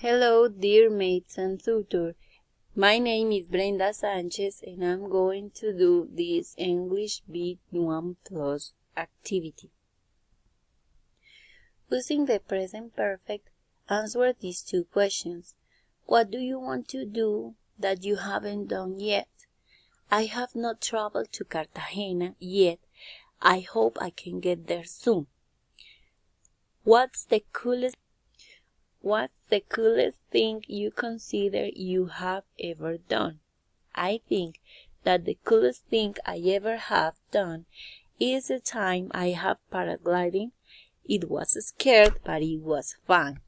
Hello, dear mates and tutor. My name is Brenda Sanchez and I'm going to do this English Beat 1 Plus activity. Using the present perfect, answer these two questions. What do you want to do that you haven't done yet? I have not traveled to Cartagena yet. I hope I can get there soon. What's the coolest thing you consider you have ever done? I think that the coolest thing I ever have done is the time I have paragliding. It was scared, but it was fun.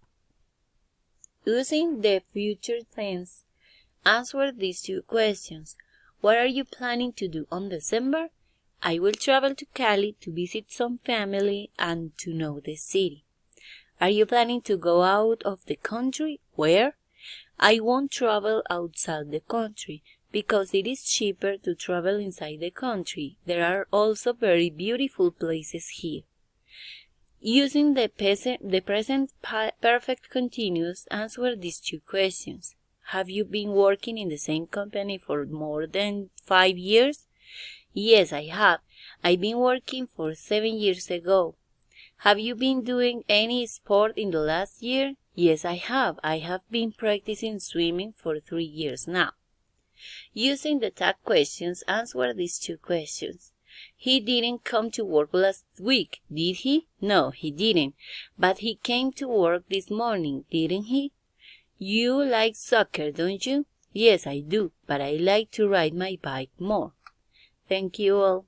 Using the future tense, answer these two questions. What are you planning to do on December? I will travel to Cali to visit some family and to know the city. Are you planning to go out of the country? Where? I won't travel outside the country because it is cheaper to travel inside the country. There are also very beautiful places here. Using the present perfect continuous, answer these two questions. Have you been working in the same company for more than 5 years? Yes, I have. I've been working for 7 years ago. Have you been doing any sport in the last year? Yes, I have. I have been practicing swimming for 3 years now. Using the tag questions, answer these two questions. He didn't come to work last week, did he? No, he didn't. But he came to work this morning, didn't he? You like soccer, don't you? Yes, I do, but I like to ride my bike more. Thank you all.